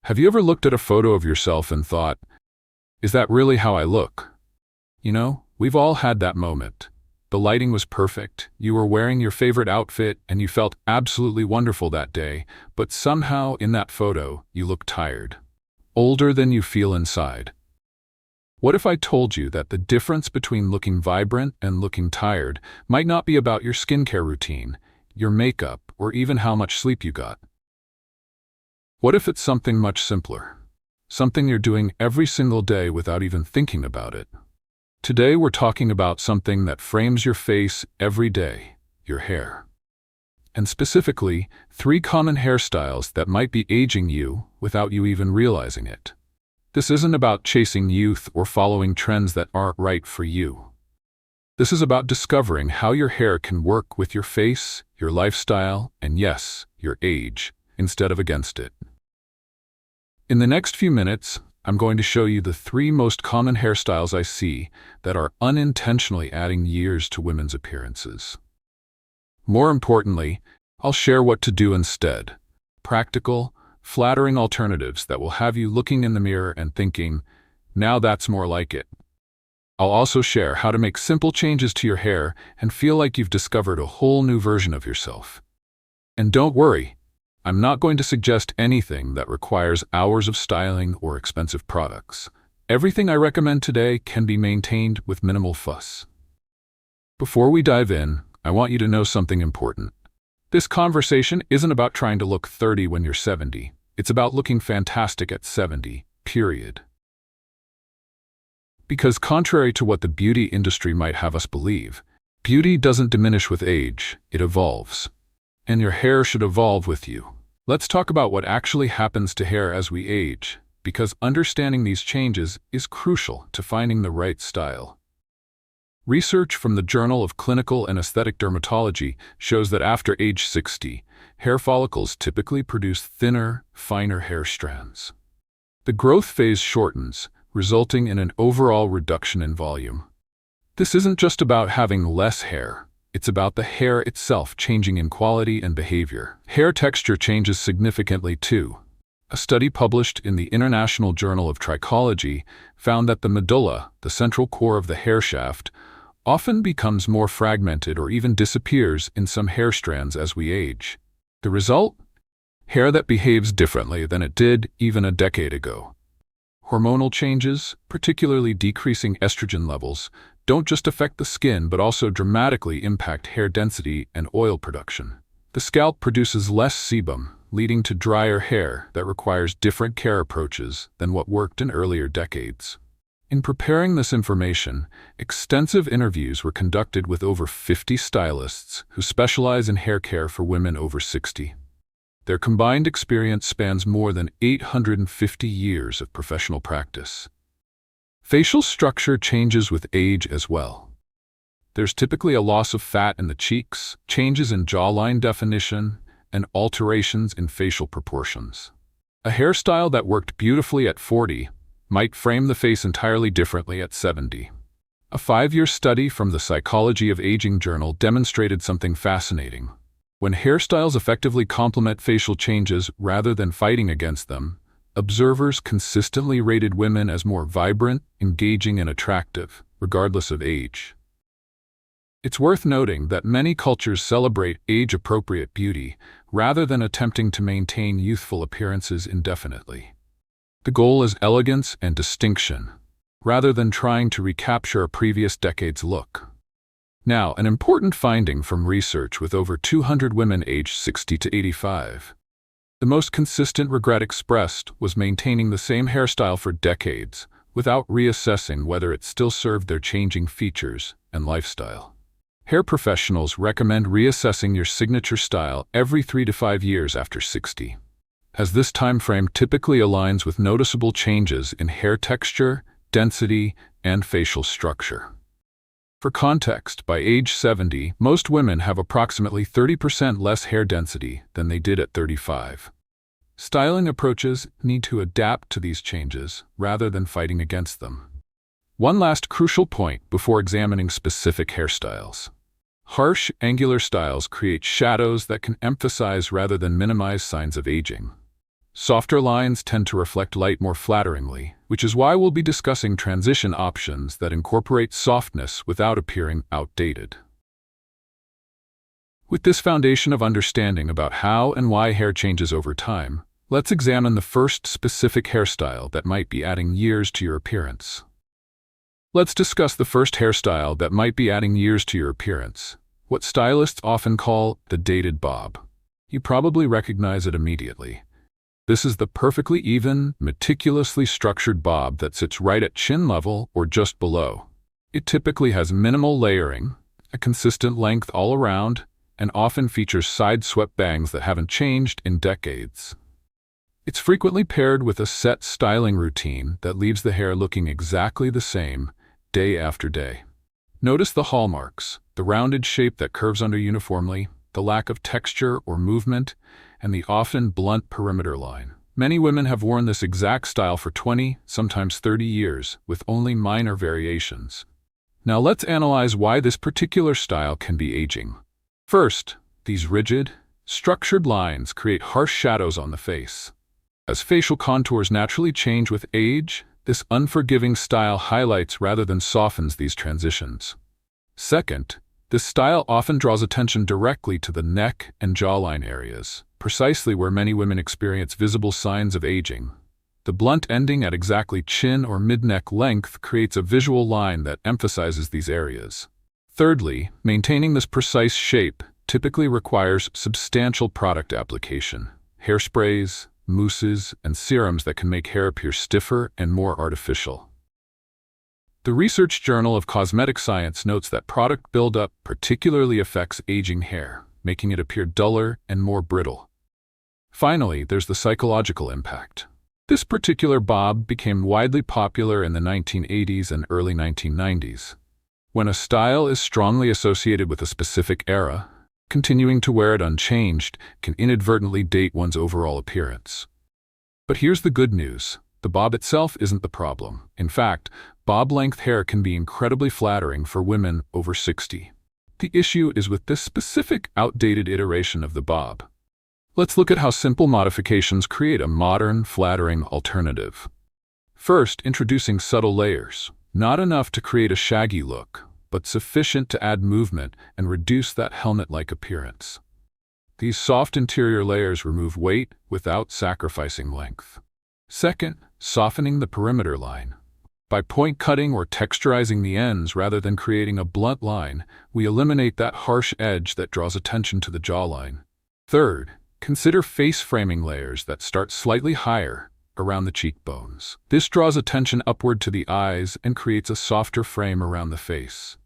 Have you ever looked at a photo of yourself and thought, is that really how I look? You know, we've all had that moment. The lighting was perfect, you were wearing your favorite outfit, and you felt absolutely wonderful that day, but somehow in that photo, you look tired. Older than you feel inside. What if I told you that the difference between looking vibrant and looking tired might not be about your skincare routine, your makeup, or even how much sleep you got? What if it's something much simpler? Something you're doing every single day without even thinking about it. Today we're talking about something that frames your face every day, your hair. And specifically, 3 common hairstyles that might be aging you without you even realizing it. This isn't about chasing youth or following trends that aren't right for you. This is about discovering how your hair can work with your face, your lifestyle, and yes, your age, instead of against it. In the next few minutes, I'm going to show you the 3 most common hairstyles I see that are unintentionally adding years to women's appearances. More importantly, I'll share what to do instead. Practical, flattering alternatives that will have you looking in the mirror and thinking, now that's more like it. I'll also share how to make simple changes to your hair and feel like you've discovered a whole new version of yourself. And don't worry, I'm not going to suggest anything that requires hours of styling or expensive products. Everything I recommend today can be maintained with minimal fuss. Before we dive in, I want you to know something important. This conversation isn't about trying to look 30 when you're 70. It's about looking fantastic at 70, period. Because contrary to what the beauty industry might have us believe, beauty doesn't diminish with age, it evolves. And your hair should evolve with you. Let's talk about what actually happens to hair as we age, because understanding these changes is crucial to finding the right style. Research from the Journal of Clinical and Aesthetic Dermatology shows that after age 60, hair follicles typically produce thinner, finer hair strands. The growth phase shortens, resulting in an overall reduction in volume. This isn't just about having less hair. It's about the hair itself changing in quality and behavior. Hair texture changes significantly too. A study published in the International Journal of Trichology found that the medulla, the central core of the hair shaft, often becomes more fragmented or even disappears in some hair strands as we age. The result? Hair that behaves differently than it did even a decade ago. Hormonal changes, particularly decreasing estrogen levels, don't just affect the skin but also dramatically impact hair density and oil production. The scalp produces less sebum, leading to drier hair that requires different care approaches than what worked in earlier decades. In preparing this information, extensive interviews were conducted with over 50 stylists who specialize in hair care for women over 60. Their combined experience spans more than 850 years of professional practice. Facial structure changes with age as well. There's typically a loss of fat in the cheeks, changes in jawline definition, and alterations in facial proportions. A hairstyle that worked beautifully at 40 might frame the face entirely differently at 70. A 5-year study from the Psychology of Aging journal demonstrated something fascinating. When hairstyles effectively complement facial changes rather than fighting against them, observers consistently rated women as more vibrant, engaging, and attractive, regardless of age. It's worth noting that many cultures celebrate age-appropriate beauty rather than attempting to maintain youthful appearances indefinitely. The goal is elegance and distinction, rather than trying to recapture a previous decade's look. Now, an important finding from research with over 200 women aged 60 to 85. The most consistent regret expressed was maintaining the same hairstyle for decades without reassessing whether it still served their changing features and lifestyle. Hair professionals recommend reassessing your signature style every 3 to 5 years after 60, as this time frame typically aligns with noticeable changes in hair texture, density, and facial structure. For context, by age 70, most women have approximately 30% less hair density than they did at 35. Styling approaches need to adapt to these changes rather than fighting against them. One last crucial point before examining specific hairstyles. Harsh, angular styles create shadows that can emphasize rather than minimize signs of aging. Softer lines tend to reflect light more flatteringly, which is why we'll be discussing transition options that incorporate softness without appearing outdated. With this foundation of understanding about how and why hair changes over time, let's examine the first specific hairstyle that might be adding years to your appearance. Let's discuss the first hairstyle that might be adding years to your appearance, what stylists often call the dated bob. You probably recognize it immediately. This is the perfectly even, meticulously structured bob that sits right at chin level or just below. It typically has minimal layering, a consistent length all around, and often features side-swept bangs that haven't changed in decades. It's frequently paired with a set styling routine that leaves the hair looking exactly the same day after day. Notice the hallmarks, the rounded shape that curves under uniformly, the lack of texture or movement, and the often blunt perimeter line. Many women have worn this exact style for 20, sometimes 30 years, with only minor variations. Now let's analyze why this particular style can be aging. First, these rigid, structured lines create harsh shadows on the face. As facial contours naturally change with age, this unforgiving style highlights rather than softens these transitions. Second, this style often draws attention directly to the neck and jawline areas, precisely where many women experience visible signs of aging. The blunt ending at exactly chin or mid-neck length creates a visual line that emphasizes these areas. Thirdly, maintaining this precise shape typically requires substantial product application. Hairsprays, mousses, and serums that can make hair appear stiffer and more artificial. The Research Journal of Cosmetic Science notes that product buildup particularly affects aging hair, making it appear duller and more brittle. Finally, there's the psychological impact. This particular bob became widely popular in the 1980s and early 1990s. When a style is strongly associated with a specific era, continuing to wear it unchanged can inadvertently date one's overall appearance. But here's the good news. The bob itself isn't the problem. In fact, bob-length hair can be incredibly flattering for women over 60. The issue is with this specific, outdated iteration of the bob. Let's look at how simple modifications create a modern, flattering alternative. First, introducing subtle layers. Not enough to create a shaggy look, but sufficient to add movement and reduce that helmet-like appearance. These soft interior layers remove weight without sacrificing length. Second, softening the perimeter line. By point cutting or texturizing the ends rather than creating a blunt line, we eliminate that harsh edge that draws attention to the jawline. Third, consider face framing layers that start slightly higher around the cheekbones. This draws attention upward to the eyes and creates a softer frame around the face.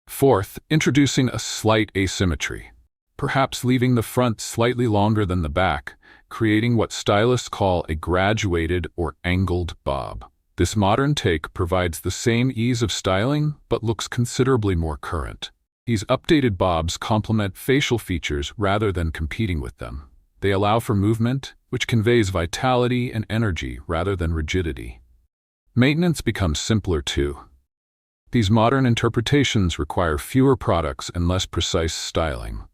Fourth, introducing a slight asymmetry, perhaps leaving the front slightly longer than the back, creating what stylists call a graduated or angled bob. This modern take provides the same ease of styling, but looks considerably more current. These updated bobs complement facial features rather than competing with them. They allow for movement, which conveys vitality and energy rather than rigidity. Maintenance becomes simpler too. These modern interpretations require fewer products and less precise styling.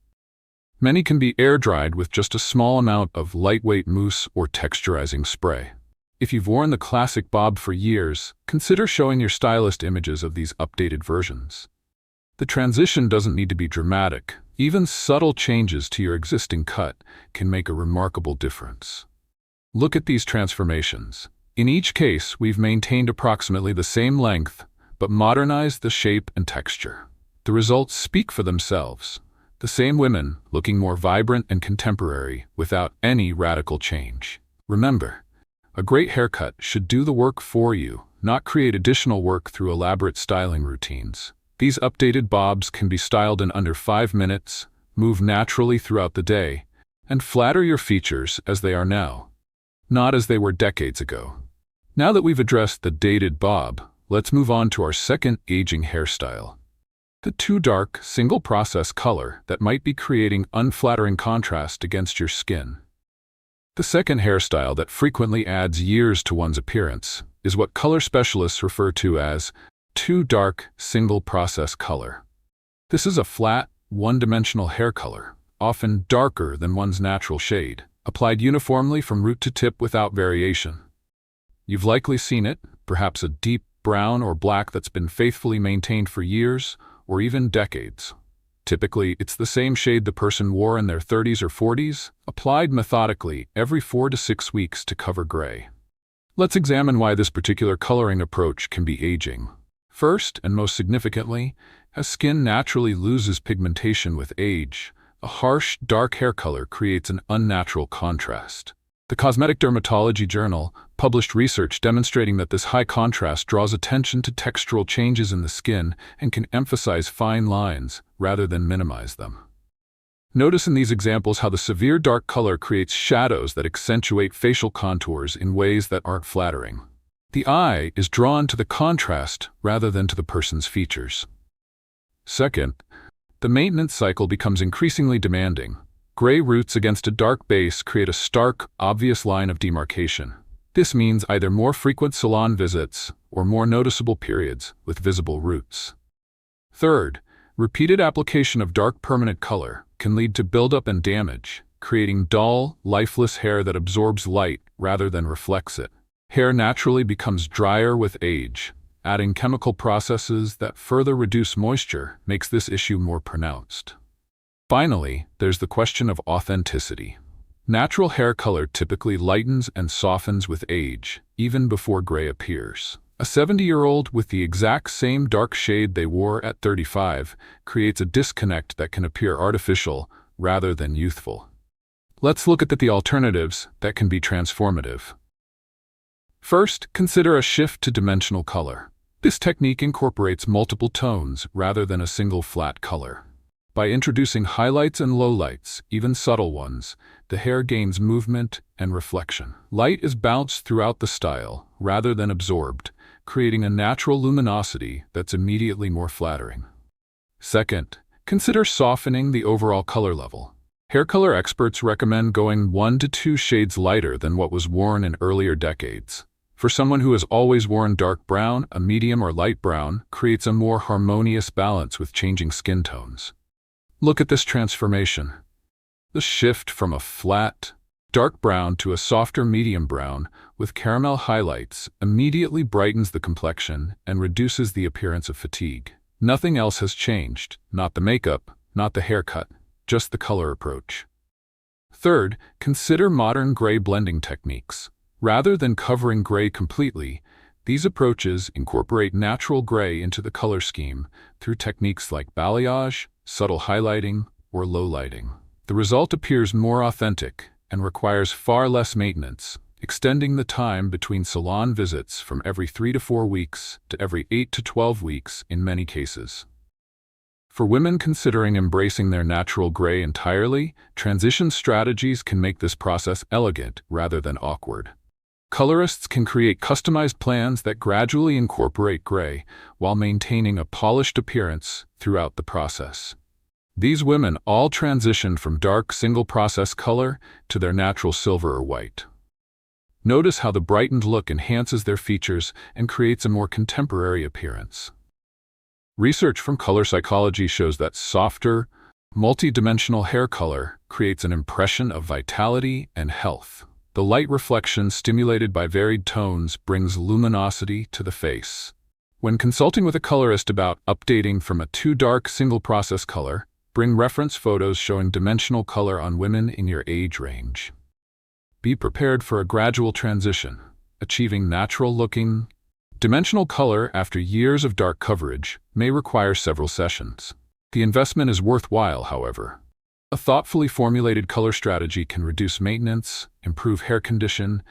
Many can be air-dried with just a small amount of lightweight mousse or texturizing spray. If you've worn the classic bob for years, consider showing your stylist images of these updated versions. The transition doesn't need to be dramatic. Even subtle changes to your existing cut can make a remarkable difference. Look at these transformations. In each case, we've maintained approximately the same length, but modernized the shape and texture. The results speak for themselves. The same women, looking more vibrant and contemporary, without any radical change. Remember, a great haircut should do the work for you, not create additional work through elaborate styling routines. These updated bobs can be styled in under 5 minutes, move naturally throughout the day, and flatter your features as they are now, not as they were decades ago. Now that we've addressed the dated bob, let's move on to our second aging hairstyle. The too dark, single-process color that might be creating unflattering contrast against your skin. The second hairstyle that frequently adds years to one's appearance is what color specialists refer to as too dark, single-process color. This is a flat, one-dimensional hair color, often darker than one's natural shade. applied uniformly from root to tip without variation. You've likely seen it, perhaps a deep brown or black that's been faithfully maintained for years or even decades. Typically, it's the same shade the person wore in their 30s or 40s, applied methodically every 4 to 6 weeks to cover gray. Let's examine why this particular coloring approach can be aging. First, and most significantly, as skin naturally loses pigmentation with age, a harsh, dark hair color creates an unnatural contrast. The Cosmetic Dermatology Journal published research demonstrating that this high contrast draws attention to textural changes in the skin and can emphasize fine lines rather than minimize them. Notice in these examples how the severe dark color creates shadows that accentuate facial contours in ways that aren't flattering. The eye is drawn to the contrast rather than to the person's features. Second, the maintenance cycle becomes increasingly demanding. Gray roots against a dark base create a stark, obvious line of demarcation. This means either more frequent salon visits or more noticeable periods with visible roots. Third, repeated application of dark permanent color can lead to buildup and damage, creating dull, lifeless hair that absorbs light rather than reflects it. Hair naturally becomes drier with age. Adding chemical processes that further reduce moisture makes this issue more pronounced. Finally, there's the question of authenticity. Natural hair color typically lightens and softens with age, even before gray appears. A 70-year-old with the exact same dark shade they wore at 35 creates a disconnect that can appear artificial rather than youthful. Let's look at the alternatives that can be transformative. First, consider a shift to dimensional color. This technique incorporates multiple tones rather than a single flat color. By introducing highlights and lowlights, even subtle ones, the hair gains movement and reflection. Light is bounced throughout the style rather than absorbed, creating a natural luminosity that's immediately more flattering. Second, consider softening the overall color level. Hair color experts recommend going 1 to 2 shades lighter than what was worn in earlier decades. For someone who has always worn dark brown, a medium or light brown creates a more harmonious balance with changing skin tones. Look at this transformation. The shift from a flat, dark brown to a softer medium brown with caramel highlights immediately brightens the complexion and reduces the appearance of fatigue. Nothing else has changed, not the makeup, not the haircut, just the color approach. Third, consider modern gray blending techniques. Rather than covering gray completely, these approaches incorporate natural gray into the color scheme through techniques like balayage, subtle highlighting, or low lighting. The result appears more authentic and requires far less maintenance, extending the time between salon visits from every 3 to 4 weeks to every 8 to 12 weeks in many cases. For women considering embracing their natural gray entirely, transition strategies can make this process elegant rather than awkward. Colorists can create customized plans that gradually incorporate gray while maintaining a polished appearance throughout the process. These women all transition from dark single-process color to their natural silver or white. Notice how the brightened look enhances their features and creates a more contemporary appearance. Research from color psychology shows that softer, multi-dimensional hair color creates an impression of vitality and health. The light reflection stimulated by varied tones brings luminosity to the face. When consulting with a colorist about updating from a too dark single-process color, bring reference photos showing dimensional color on women in your age range. Be prepared for a gradual transition, achieving natural-looking, dimensional color after years of dark coverage may require several sessions. The investment is worthwhile, however. A thoughtfully formulated color strategy can reduce maintenance, improve hair condition,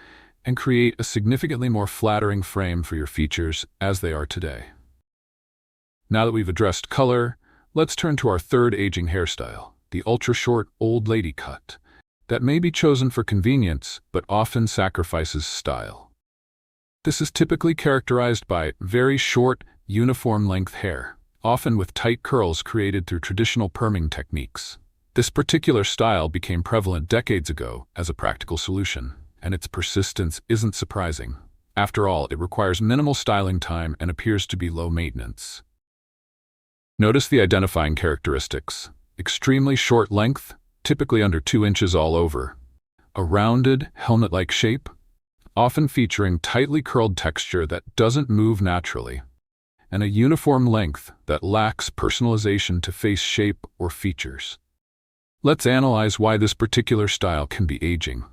and create a significantly more flattering frame for your features as they are today. Now that we've addressed color, let's turn to our third aging hairstyle, the ultra-short old lady cut, that may be chosen for convenience but often sacrifices style. This is typically characterized by very short, uniform-length hair, often with tight curls created through traditional perming techniques. This particular style became prevalent decades ago as a practical solution, and its persistence isn't surprising. After all, it requires minimal styling time and appears to be low maintenance. Notice the identifying characteristics: extremely short length, typically under 2 inches all over, a rounded, helmet-like shape, often featuring tightly curled texture that doesn't move naturally, and a uniform length that lacks personalization to face shape or features. Let's analyze why this particular style can be aging.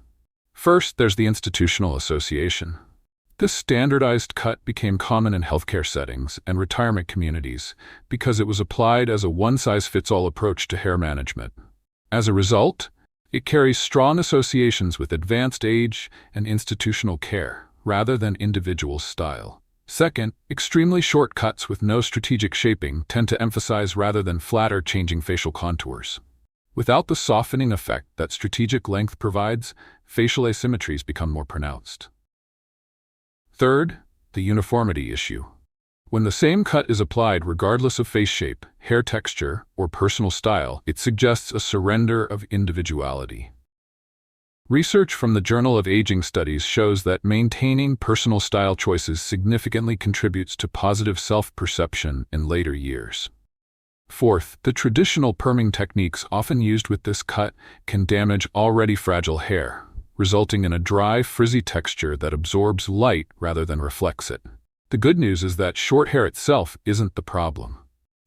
First, there's the institutional association. This standardized cut became common in healthcare settings and retirement communities because it was applied as a one-size-fits-all approach to hair management. As a result, it carries strong associations with advanced age and institutional care, rather than individual style. Second, extremely short cuts with no strategic shaping tend to emphasize rather than flatter changing facial contours. Without the softening effect that strategic length provides, facial asymmetries become more pronounced. Third, the uniformity issue. When the same cut is applied regardless of face shape, hair texture, or personal style, it suggests a surrender of individuality. Research from the Journal of Aging Studies shows that maintaining personal style choices significantly contributes to positive self-perception in later years. Fourth, the traditional perming techniques often used with this cut can damage already fragile hair, resulting in a dry, frizzy texture that absorbs light rather than reflects it. The good news is that short hair itself isn't the problem.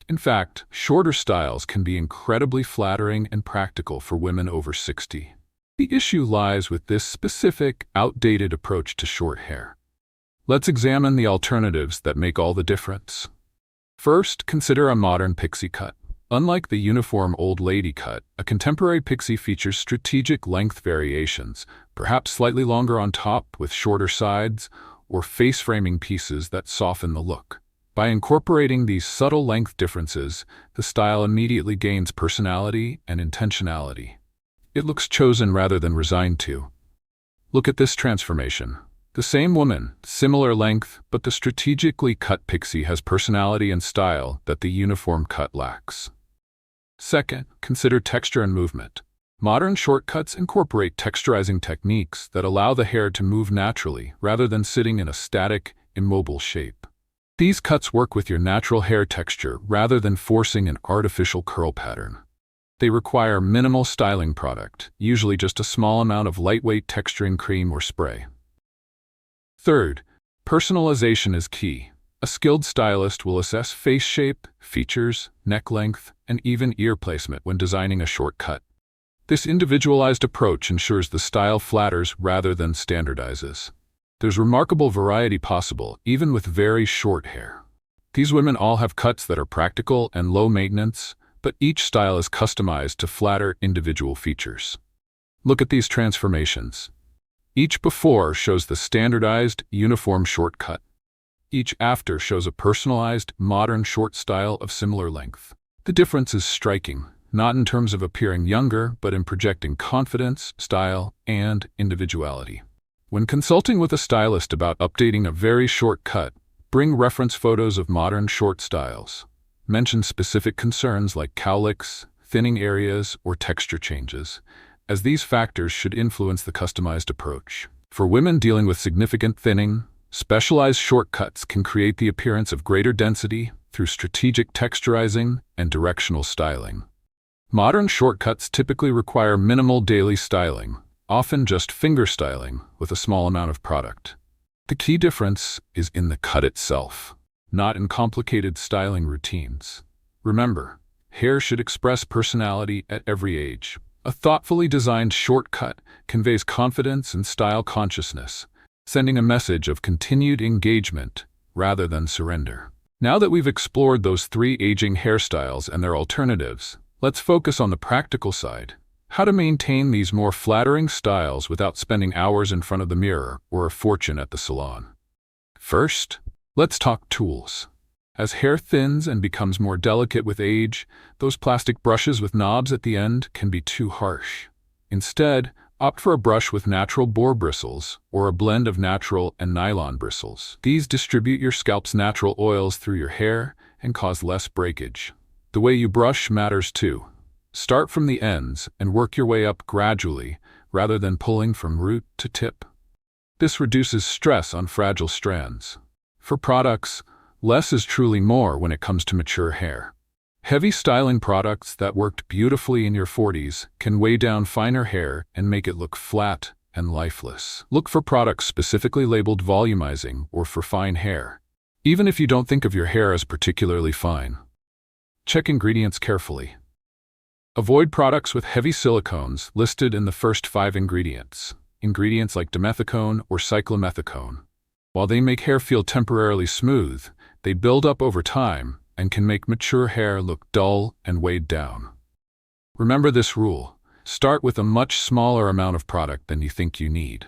In fact, shorter styles can be incredibly flattering and practical for women over 60. The issue lies with this specific, outdated approach to short hair. Let's examine the alternatives that make all the difference. First, consider a modern pixie cut. Unlike the uniform old lady cut, a contemporary pixie features strategic length variations, perhaps slightly longer on top with shorter sides, or face-framing pieces that soften the look. By incorporating these subtle length differences, the style immediately gains personality and intentionality. It looks chosen rather than resigned to. Look at this transformation. The same woman, similar length, but the strategically cut pixie has personality and style that the uniform cut lacks. Second, consider texture and movement. Modern short cuts incorporate texturizing techniques that allow the hair to move naturally rather than sitting in a static, immobile shape. These cuts work with your natural hair texture rather than forcing an artificial curl pattern. They require minimal styling product, usually just a small amount of lightweight texturing cream or spray. Third, personalization is key. A skilled stylist will assess face shape, features, neck length, and even ear placement when designing a short cut. This individualized approach ensures the style flatters rather than standardizes. There's remarkable variety possible, even with very short hair. These women all have cuts that are practical and low maintenance, but each style is customized to flatter individual features. Look at these transformations. Each before shows the standardized, uniform short cut. Each after shows a personalized, modern short style of similar length. The difference is striking, not in terms of appearing younger, but in projecting confidence, style, and individuality. When consulting with a stylist about updating a very short cut, bring reference photos of modern short styles. Mention specific concerns like cowlicks, thinning areas, or texture changes, as these factors should influence the customized approach. For women dealing with significant thinning, specialized short cuts can create the appearance of greater density through strategic texturizing and directional styling. Modern shortcuts typically require minimal daily styling, often just finger styling with a small amount of product. The key difference is in the cut itself, not in complicated styling routines. Remember, hair should express personality at every age. A thoughtfully designed short cut conveys confidence and style consciousness, sending a message of continued engagement rather than surrender. Now that we've explored those 3 aging hairstyles and their alternatives, let's focus on the practical side. How to maintain these more flattering styles without spending hours in front of the mirror or a fortune at the salon. First, let's talk tools. As hair thins and becomes more delicate with age, those plastic brushes with knobs at the end can be too harsh. Instead, opt for a brush with natural boar bristles or a blend of natural and nylon bristles. These distribute your scalp's natural oils through your hair and cause less breakage. The way you brush matters too. Start from the ends and work your way up gradually rather than pulling from root to tip. This reduces stress on fragile strands. For products, less is truly more when it comes to mature hair. Heavy styling products that worked beautifully in your 40s can weigh down finer hair and make it look flat and lifeless. Look for products specifically labeled volumizing or for fine hair, even if you don't think of your hair as particularly fine. Check ingredients carefully. Avoid products with heavy silicones listed in the first 5 ingredients. Ingredients like dimethicone or cyclomethicone. While they make hair feel temporarily smooth, they build up over time and can make mature hair look dull and weighed down. Remember this rule: start with a much smaller amount of product than you think you need.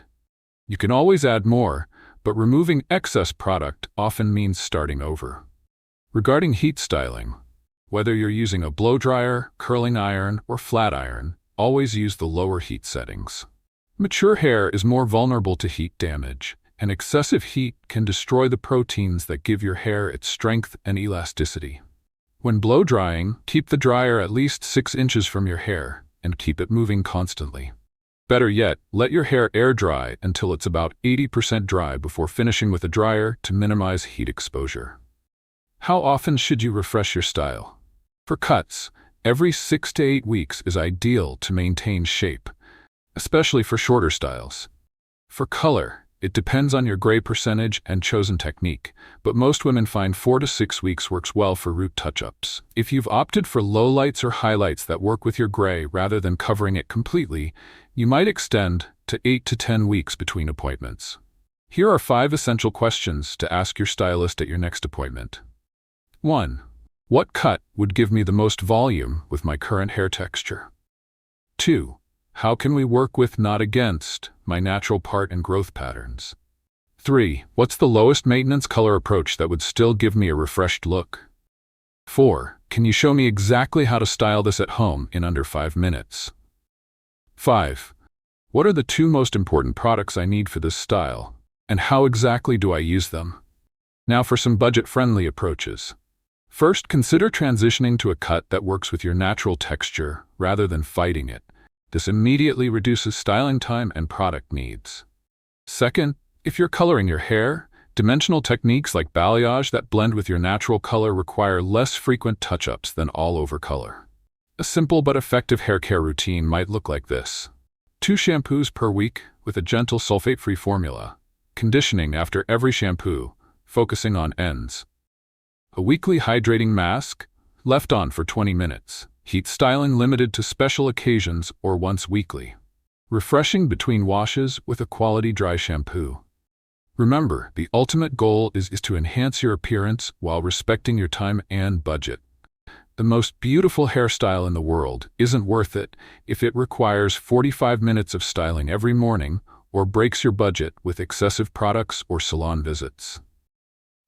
You can always add more, but removing excess product often means starting over. Regarding heat styling, whether you're using a blow dryer, curling iron, or flat iron, always use the lower heat settings. Mature hair is more vulnerable to heat damage, and excessive heat can destroy the proteins that give your hair its strength and elasticity. When blow drying, keep the dryer at least 6 inches from your hair and keep it moving constantly. Better yet, let your hair air dry until it's about 80% dry before finishing with a dryer to minimize heat exposure. How often should you refresh your style? For cuts, every 6 to 8 weeks is ideal to maintain shape, especially for shorter styles. For color, it depends on your gray percentage and chosen technique, but most women find 4 to 6 weeks works well for root touch-ups. If you've opted for lowlights or highlights that work with your gray rather than covering it completely, you might extend to 8 to 10 weeks between appointments. Here are 5 essential questions to ask your stylist at your next appointment. 1. What cut would give me the most volume with my current hair texture? 2. How can we work with, not against, my natural part and growth patterns? 3. What's the lowest maintenance color approach that would still give me a refreshed look? 4. Can you show me exactly how to style this at home in under 5 minutes? 5. What are the 2 most important products I need for this style, and how exactly do I use them? Now for some budget-friendly approaches. First, consider transitioning to a cut that works with your natural texture rather than fighting it. This immediately reduces styling time and product needs. Second, if you're coloring your hair, dimensional techniques like balayage that blend with your natural color require less frequent touch-ups than all-over color. A simple but effective hair care routine might look like this: 2 shampoos per week with a gentle sulfate-free formula, conditioning after every shampoo, focusing on ends. A weekly hydrating mask, left on for 20 minutes. Heat styling limited to special occasions or once weekly. Refreshing between washes with a quality dry shampoo. Remember, the ultimate goal is to enhance your appearance while respecting your time and budget. The most beautiful hairstyle in the world isn't worth it if it requires 45 minutes of styling every morning or breaks your budget with excessive products or salon visits.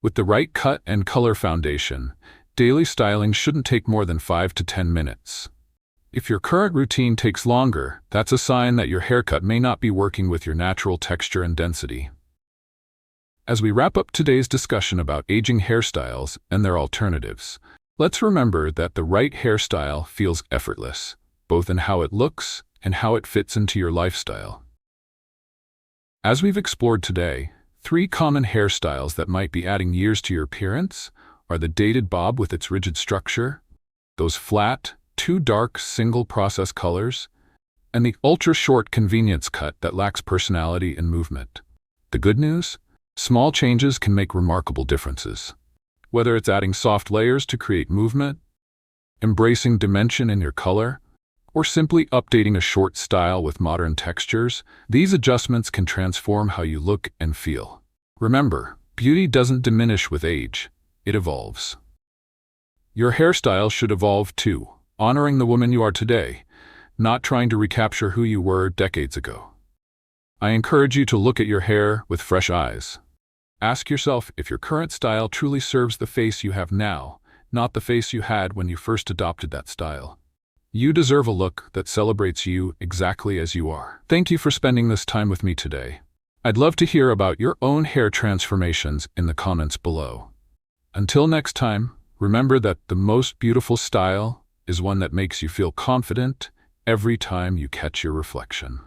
With the right cut and color foundation, daily styling shouldn't take more than 5 to 10 minutes. If your current routine takes longer, that's a sign that your haircut may not be working with your natural texture and density. As we wrap up today's discussion about aging hairstyles and their alternatives, let's remember that the right hairstyle feels effortless, both in how it looks and how it fits into your lifestyle. As we've explored today, 3 common hairstyles that might be adding years to your appearance are the dated bob with its rigid structure, those flat, too dark single-process colors, and the ultra-short convenience cut that lacks personality and movement. The good news? Small changes can make remarkable differences. Whether it's adding soft layers to create movement, embracing dimension in your color, or simply updating a short style with modern textures, these adjustments can transform how you look and feel. Remember, beauty doesn't diminish with age. It evolves. Your hairstyle should evolve too, honoring the woman you are today, not trying to recapture who you were decades ago. I encourage you to look at your hair with fresh eyes. Ask yourself if your current style truly serves the face you have now, not the face you had when you first adopted that style. You deserve a look that celebrates you exactly as you are. Thank you for spending this time with me today. I'd love to hear about your own hair transformations in the comments below. Until next time, remember that the most beautiful style is one that makes you feel confident every time you catch your reflection.